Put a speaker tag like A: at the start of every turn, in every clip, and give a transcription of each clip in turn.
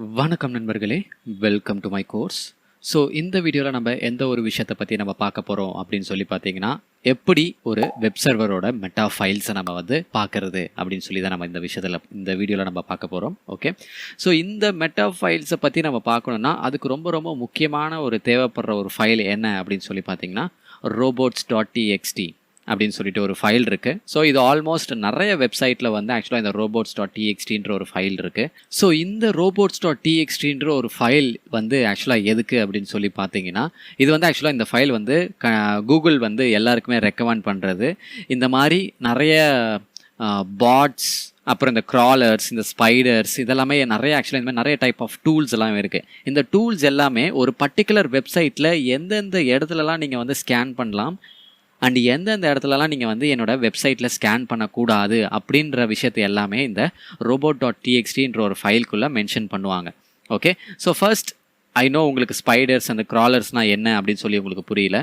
A: வணக்கம் நண்பர்களே, welcome to my course. So இந்த வீடியோவில் நம்ம எந்த ஒரு விஷயத்தை பற்றி நம்ம பார்க்க போகிறோம் அப்படின்னு சொல்லி பார்த்தீங்கன்னா, எப்படி ஒரு வெப் சர்வரோட மெட்டா ஃபைல்ஸை நம்ம வந்து பார்க்கறது அப்படின்னு சொல்லி தான் நம்ம இந்த வீடியோவில் நம்ம பார்க்க போகிறோம். ஓகே, ஸோ இந்த மெட்டா ஃபைல்ஸை பற்றி நம்ம பார்க்கணுன்னா அதுக்கு ரொம்ப ரொம்ப முக்கியமான ஒரு தேவைப்படுற ஒரு ஃபைல் என்ன அப்படின்னு சொல்லி பார்த்தீங்கன்னா, robots.txt அப்படின்னு சொல்லிட்டு ஒரு ஃபைல் இருக்குது. ஸோ இது ஆல்மோஸ்ட் நிறைய வெப்சைட்டில் வந்து ஆக்சுவலாக இந்த robots.txtன்ற ஒரு ஃபைல் இருக்குது. ஸோ இந்த robots.txtன்ற ஒரு ஃபைல் வந்து ஆக்சுவலாக எதுக்கு அப்படின்னு சொல்லி பார்த்தீங்கன்னா, இது வந்து ஆக்சுவலாக இந்த ஃபைல் வந்து கூகுள் வந்து எல்லாருக்குமே ரெக்கமெண்ட் பண்ணுறது. இந்த மாதிரி நிறைய பாட்ஸ், அப்புறம் இந்த க்ராலர்ஸ், இந்த ஸ்பைடர்ஸ், இதெல்லாமே நிறைய ஆக்சுவலாக இந்த மாதிரி நிறைய டைப் ஆஃப் டூல்ஸ் எல்லாம் இருக்குது. இந்த டூல்ஸ் எல்லாமே ஒரு பர்டிகுலர் வெப்சைட்டில் எந்தெந்த இடத்துலலாம் நீங்கள் வந்து ஸ்கேன் பண்ணலாம் அண்ட் எந்தெந்த இடத்துலலாம் நீங்கள் வந்து என்னோடய வெப்சைட்டில் ஸ்கேன் பண்ணக்கூடாது அப்படின்ற விஷயத்தை எல்லாமே இந்த robot.txtன்ற ஒரு ஃபைல்குள்ளே மென்ஷன் பண்ணுவாங்க. Okay, so first I know உங்களுக்கு ஸ்பைடர்ஸ் அந்த க்ராலர்ஸ்னால் என்ன அப்படின்னு சொல்லி உங்களுக்கு புரியல.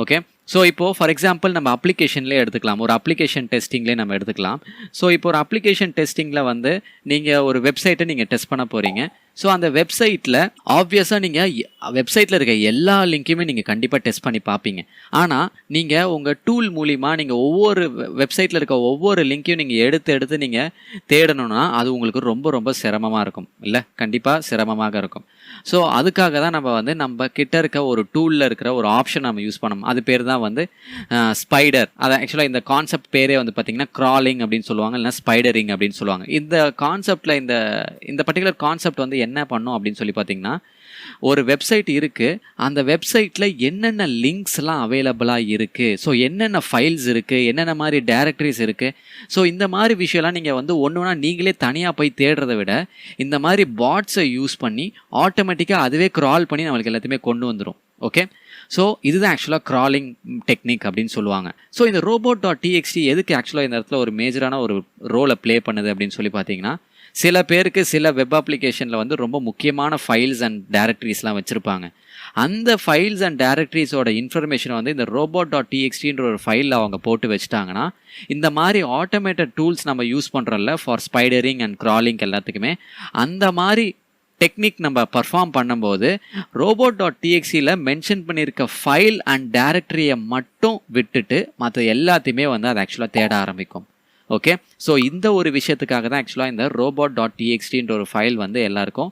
A: ஓகே, ஸோ இப்போது ஃபார் எக்ஸாம்பிள் நம்ம அப்ளிகேஷன்லேயே எடுத்துக்கலாம், ஒரு அப்ளிகேஷன் டெஸ்டிங்லேயே நம்ம எடுத்துக்கலாம். ஸோ இப்போ ஒரு அப்ளிகேஷன் டெஸ்டிங்கில் வந்து நீங்கள் ஒரு வெப்சைட்டை நீங்கள் டெஸ்ட் பண்ண போகிறீங்க. ஸோ அந்த வெப்சைட்டில் ஆப்வியஸாக நீங்கள் வெப்சைட்டில் இருக்க எல்லா லிங்க்கையுமே நீங்கள் கண்டிப்பாக டெஸ்ட் பண்ணி பார்ப்பீங்க. ஆனால் நீங்கள் உங்கள் டூல் மூலிமா நீங்கள் ஒவ்வொரு வெப்சைட்டில் இருக்க ஒவ்வொரு லிங்க்கையும் நீங்கள் எடுத்து நீங்கள் தேடணும்னா அது உங்களுக்கு ரொம்ப ரொம்ப சிரமமாக இருக்கும், இல்லை? கண்டிப்பாக சிரமமாக இருக்கும். ஸோ அதுக்காக தான் நம்ம கிட்ட இருக்க ஒரு டூலில் இருக்கிற ஒரு ஆப்ஷன் நம்ம யூஸ் பண்ணணும். அது பேர் தான் வந்து ஸ்பைடர். அதை ஆக்சுவலாக இந்த கான்செப்ட் பேரே வந்து பார்த்திங்கன்னா க்ராலிங் அப்படின்னு சொல்லுவாங்க, இல்லைனா ஸ்பைடரிங் அப்படின்னு சொல்லுவாங்க. இந்த கான்செப்டில் இந்த பர்டிகுலர் கான்செப்ட் வந்து என்ன பண்ணும் அப்படின்னு சொல்லி பார்த்தீங்கன்னா, ஒரு வெப்சைட் இருக்குது, அந்த வெப்சைட்டில் என்னென்ன லிங்க்ஸ்லாம் அவைலபிளாக இருக்குது, ஸோ என்னென்ன ஃபைல்ஸ் இருக்குது, என்னென்ன மாதிரி டைரக்டரிஸ் இருக்குது, ஸோ இந்த மாதிரி விஷயம்லாம் நீங்கள் வந்து ஒன்று நீங்களே தனியாக போய் தேடுறதை விட இந்த மாதிரி பாட்ஸை யூஸ் பண்ணி ஆட்டோமேட்டிக்காக அதுவே க்ரால் பண்ணி நம்மளுக்கு எல்லாத்தையுமே கொண்டு வந்துடும். ஓகே, ஸோ இதுதான் ஆக்சுவலாக க்ராலிங் டெக்னிக் அப்படின்னு சொல்லுவாங்க. ஸோ இந்த robot.txt எதுக்கு ஆக்சுவலாக இந்த இடத்துல ஒரு மேஜரான ஒரு ரோலை ப்ளே பண்ணுது அப்படின்னு சொல்லி பார்த்தீங்கன்னா, சில பேருக்கு சில வெப் அப்ளிகேஷனில் வந்து ரொம்ப முக்கியமான ஃபைல்ஸ் அண்ட் டைரக்டரிஸ்லாம் வச்சுருப்பாங்க. அந்த ஃபைல்ஸ் அண்ட் டைரக்டரிஸோட இன்ஃபர்மேஷனை வந்து இந்த robot.txtன்ற ஒரு ஃபைலில் அவங்க போட்டு வச்சுட்டாங்கன்னா, இந்த மாதிரி ஆட்டோமேட்டட் டூல்ஸ் நம்ம யூஸ் பண்ணுறோம்ல ஃபார் ஸ்பைடரிங் அண்ட் க்ராலிங் எல்லாத்துக்குமே, அந்த மாதிரி டெக்னிக் நம்ம பர்ஃபார்ம் பண்ணும்போது robot.txtல மென்ஷன் பண்ணியிருக்க ஃபைல் அண்ட் டைரக்டரியை மட்டும் விட்டுட்டு மற்ற எல்லாத்தையுமே வந்து அது ஆக்சுவலாக தேட ஆரம்பிக்கும். ஓகே, ஸோ இந்த ஒரு விஷயத்துக்காக தான் ஆக்சுவலாக இந்த robot.txtன்ற ஒரு ஃபைல் வந்து எல்லாருக்கும்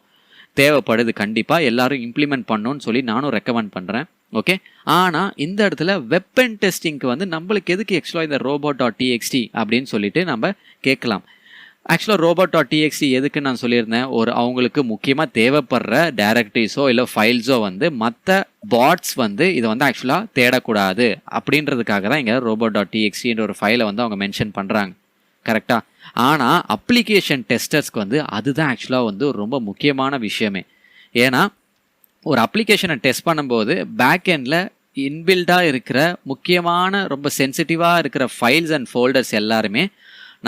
A: தேவைப்படுது. கண்டிப்பாக எல்லாரும் இம்ப்ளிமெண்ட் பண்ணணும்னு சொல்லி நானும் ரெக்கமெண்ட் பண்ணுறேன். ஓகே, ஆனால் இந்த இடத்துல வெப் அண்ட் டெஸ்டிங்க்கு வந்து நம்மளுக்கு எதுக்கு ஆக்சுவலாக இந்த robot.txt அப்படின்னு சொல்லிட்டு நம்ம கேட்கலாம். ஆக்சுவலாக robot.txt எதுக்குன்னு நான் சொல்லியிருந்தேன், அவங்களுக்கு முக்கியமாக தேவைப்படுற டைரக்டரிஸோ இல்லை ஃபைல்ஸோ வந்து மற்ற பாட்ஸ் வந்து இதை வந்து ஆக்சுவலாக தேடக்கூடாது அப்படின்றதுக்காக தான் இங்கே robot.txtன்ற ஒரு ஃபைலை வந்து அவங்க மென்ஷன் பண்ணுறாங்க. கரெக்டாக? ஆனால் அப்ளிகேஷன் டெஸ்டர்ஸ்க்கு வந்து அதுதான் ஆக்சுவலாக வந்து ரொம்ப முக்கியமான விஷயமே. ஏன்னா ஒரு அப்ளிகேஷனை டெஸ்ட் பண்ணும்போது பேக் எண்டில் இன்பில்டாக இருக்கிற முக்கியமான ரொம்ப சென்சிட்டிவாக இருக்கிற ஃபைல்ஸ் அண்ட் ஃபோல்டர்ஸ் எல்லாருமே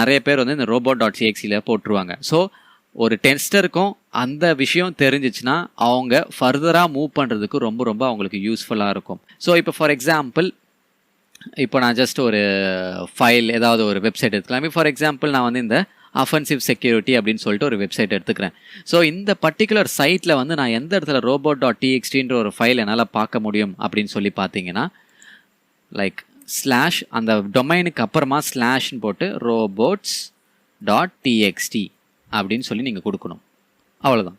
A: நிறைய பேர் வந்து இந்த robot.txtல போட்டுருவாங்க. ஸோ ஒரு டெஸ்டருக்கும் அந்த விஷயம் தெரிஞ்சிச்சுன்னா அவங்க ஃபர்தராக மூவ் பண்ணுறதுக்கு ரொம்ப ரொம்ப அவங்களுக்கு யூஸ்ஃபுல்லாக இருக்கும். ஸோ இப்போ ஃபார் எக்ஸாம்பிள் இப்போ நான் ஜஸ்ட் ஒரு ஃபைல் ஏதாவது ஒரு வெப்சைட் எடுத்துக்கலாம். ஃபார் எக்ஸாம்பிள் நான் வந்து இந்த அஃபென்சிவ் செக்யூரிட்டி அப்படின்னு சொல்லிட்டு ஒரு வெப்சைட் எடுத்துக்கிறேன். ஸோ இந்த பர்டிகுலர் சைட்டில் வந்து நான் எந்த இடத்துல robot.txtன்ற ஒரு ஃபைல் என்னால் பார்க்க முடியும் அப்படின்னு சொல்லி பார்த்தீங்கன்னா, லைக் ஸ்லாஷ் அந்த டொமைனுக்கு அப்புறமா ஸ்லாஷ்ன்னு போட்டு robots.txt அப்படின்னு சொல்லி நீங்கள் கொடுக்கணும். அவ்வளோதான்.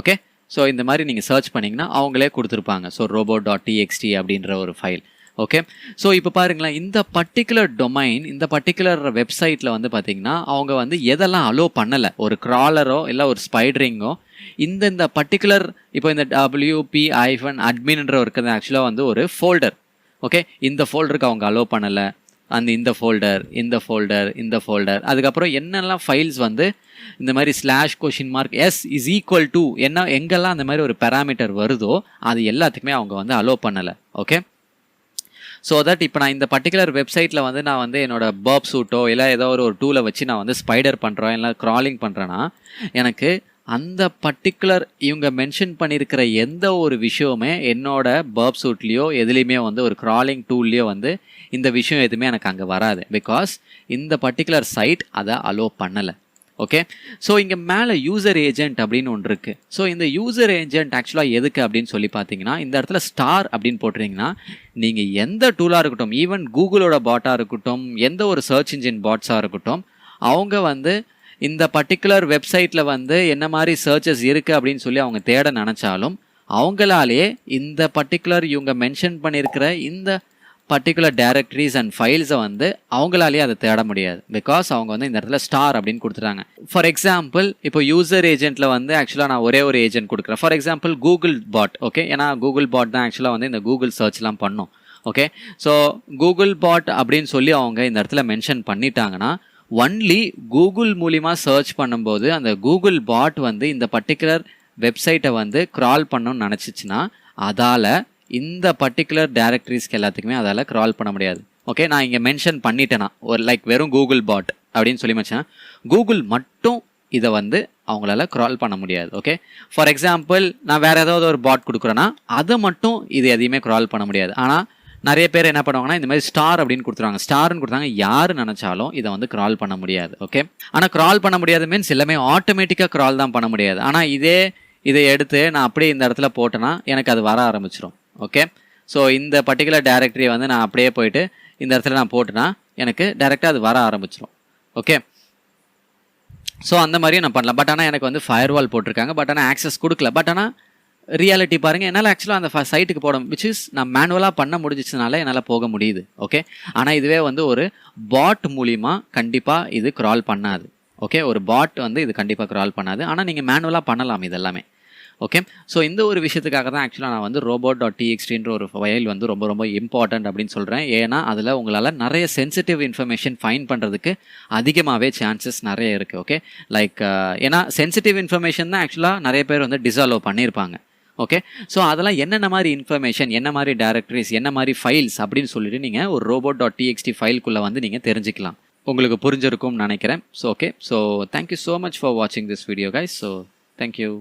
A: ஓகே, ஸோ இந்த மாதிரி நீங்கள் சர்ச் பண்ணிங்கன்னா அவங்களே கொடுத்துருப்பாங்க. ஸோ robot.txt அப்படின்ற ஒரு ஃபைல். ஓகே, ஸோ இப்போ பாருங்களேன், இந்த பர்டிகுலர் டொமைன் இந்த பர்டிகுலர் வெப்சைட்டில் வந்து பார்த்தீங்கன்னா அவங்க வந்து எதெல்லாம் அலோ பண்ணலை, ஒரு க்ராலரோ இல்லை ஒரு ஸ்பைடரிங்கோ இந்த பர்டிகுலர் இப்போ இந்த wp-adminன்ற இருக்கிறது ஆக்சுவலாக வந்து ஒரு ஃபோல்டர். ஓகே, இந்த ஃபோல்டருக்கு அவங்க அலோவ் பண்ணலை, இந்த ஃபோல்டர் அதுக்கப்புறம் என்னெல்லாம் ஃபைல்ஸ் வந்து இந்த மாதிரி /?s இஸ் ஈக்குவல் டு எங்கெல்லாம் அந்த மாதிரி ஒரு பேராமீட்டர் வருதோ அது எல்லாத்துக்குமே அவங்க வந்து அலோவ் பண்ணலை. ஓகே, ஸோ தட் இப்போ நான் இந்த பர்டிகுலர் வெப்சைட்டில் வந்து நான் வந்து என்னோட பர்ப் சூட்டோ இல்லை ஏதோ ஒரு டூலை வச்சு நான் வந்து ஸ்பைடர் பண்ணுறேன் இல்லை க்ராலிங் பண்ணுறேன்னா எனக்கு அந்த பர்டிகுலர் இவங்க மென்ஷன் பண்ணியிருக்கிற எந்த ஒரு விஷயமே என்னோட பர்ப் சூட்லேயோ எதுலேயுமே வந்து ஒரு க்ராலிங் டூல்லையோ வந்து இந்த விஷயம் எதுவுமே எனக்கு அங்கே வராது. பிகாஸ் இந்த பர்டிகுலர் சைட் அதை அலோவ் பண்ணலை. ஓகே. ஸோ இங்கே மேலே யூசர் ஏஜென்ட் அப்படின்னு ஒன்று இருக்குது. ஸோ இந்த யூசர் ஏஜென்ட் ஆக்சுவலாக எதுக்கு அப்படின்னு சொல்லி பார்த்தீங்கன்னா, இந்த இடத்துல ஸ்டார் அப்படின்னு போட்டிங்கன்னா நீங்கள் எந்த டூலாக இருக்கட்டும், ஈவன் கூகுளோட பாட்டாக இருக்கட்டும், எந்த ஒரு சர்ச் இன்ஜின் பாட்ஸாக இருக்கட்டும், அவங்க வந்து இந்த பர்டிகுலர் வெப்சைட்டில் வந்து என்ன மாதிரி சர்ச்சஸ் இருக்குது அப்படின்னு சொல்லி அவங்க தேட நினச்சாலும் அவங்களாலே இந்த பர்டிகுலர் இவங்க மென்ஷன் பண்ணியிருக்கிற இந்த பர்டிகுலர் டைரக்டரிஸ் அண்ட் ஃபைல்ஸை வந்து அவங்களாலேயே அதை தேட முடியாது. பிகாஸ் அவங்க வந்து இந்த இடத்துல ஸ்டார் அப்படின்னு கொடுத்துட்டாங்க. ஃபார் எக்ஸாம்பிள் இப்போ யூசர் ஏஜென்ட்டில் வந்து ஆக்சுவலாக நான் ஒரே ஒரு ஏஜென்ட் கொடுக்குறேன். For example Google bot. Okay, ஏன்னா கூகுள் பாட் தான் ஆக்சுவலாக வந்து இந்த கூகுள் சர்ச்லாம் பண்ணும். ஓகே, ஸோ கூகுள் பாட் அப்படின்னு சொல்லி அவங்க இந்த இடத்துல மென்ஷன் பண்ணிட்டாங்கன்னா ஒன்லி கூகுள் மூலிமா சர்ச் பண்ணும்போது அந்த கூகுள் பாட் வந்து இந்த பர்டிகுலர் வெப்சைட்டை வந்து க்ரால் பண்ணணும்னு நினச்சிச்சின்னா அதால் இந்த பர்டிகுலர் டைரக்டரிஸ்க்கு எல்லாத்துக்குமே அதால் க்ரால் பண்ண முடியாது. ஓகே, நான் இங்கே மென்ஷன் பண்ணிட்டேன்னா ஒரு வெறும் கூகுள் பாட் அப்படின்னு சொல்லி வச்சேன், கூகுள் மட்டும் இதை வந்து அவங்களால க்ரால் பண்ண முடியாது. ஓகே, ஃபார் எக்ஸாம்பிள் நான் வேறு ஏதாவது ஒரு பாட் கொடுக்குறேன்னா அதை மட்டும் இது எதையுமே க்ரால் பண்ண முடியாது. ஆனால் நிறைய பேர் என்ன பண்ணுவாங்கன்னா இந்த மாதிரி ஸ்டார் அப்படின்னு கொடுத்துருவாங்க. ஸ்டார்னு கொடுத்தாங்க, யார் நினச்சாலும் இதை வந்து க்ரால் பண்ண முடியாது. ஓகே, ஆனால் க்ரால் பண்ண முடியாது மீன்ஸ் எல்லாமே ஆட்டோமேட்டிக்காக க்ரால் தான் பண்ண முடியாது. ஆனால் இதை எடுத்து நான் அப்படியே இந்த இடத்துல போட்டேன்னா எனக்கு அது வர ஆரம்பிச்சிடும். ஓகே, ஸோ இந்த பர்டிகுலர் டைரக்டரியை வந்து நான் அப்படியே போயிட்டு இந்த இடத்துல நான் போட்டேன்னா எனக்கு டைரெக்டாக அது வர ஆரம்பிச்சிடும். ஓகே, ஸோ அந்த மாதிரியும் நான் பண்ணலாம். பட் ஆனால் எனக்கு வந்து ஃபயர்வால் போட்டிருக்காங்க, பட் ஆனால் ஆக்சஸ் கொடுக்கல. பட் ஆனால் ரியாலிட்டி பாருங்கள், என்னால் ஆக்சுவலாக அந்த சைட்டுக்கு போட விச் இஸ் நான் மேனுவலாக பண்ண முடிஞ்சிச்சனால என்னால் போக முடியுது. ஓகே, ஆனால் இதுவே வந்து ஒரு பாட் மூலிமா கண்டிப்பாக இது க்ரால் பண்ணாது. ஓகே, ஒரு பாட் வந்து இது கண்டிப்பாக க்ரால் பண்ணாது. ஆனால் நீங்கள் மேனுவலாக பண்ணலாம் இது எல்லாமே. ஓகே, ஸோ இந்த ஒரு விஷயத்துக்காக தான் ஆக்சுவலாக நான் வந்து robot.txt ஒரு ஃபைல் வந்து ரொம்ப ரொம்ப இம்பார்ட்டன்ட் அப்படின்னு சொல்கிறேன். ஏன்னா அதில் உங்களால் நிறைய சென்சிட்டிவ் இன்ஃபர்மேஷன் ஃபைண்ட் பண்ணுறதுக்கு அதிகமாகவே சான்சஸ் நிறைய இருக்குது. ஓகே, ஏன்னா சென்சிட்டிவ் இன்ஃபர்மேஷன் தான் ஆக்சுவலாக நிறைய பேர் வந்து டிசால்வ் பண்ணியிருப்பாங்க. ஓகே, ஸோ அதெல்லாம் என்னென்ன மாதிரி இன்ஃபர்மேஷன், என்ன மாதிரி டைரக்டரிஸ், என்ன மாதிரி ஃபைல்ஸ் அப்படின்னு சொல்லிட்டு நீங்கள் ஒரு robot.txt ஃபைல்குள்ளே வந்து நீங்கள் தெரிஞ்சுக்கலாம். உங்களுக்கு புரிஞ்சிருக்கும்னு நினைக்கிறேன். So okay, so thank you so much for வாட்சிங் this video guys. So thank you.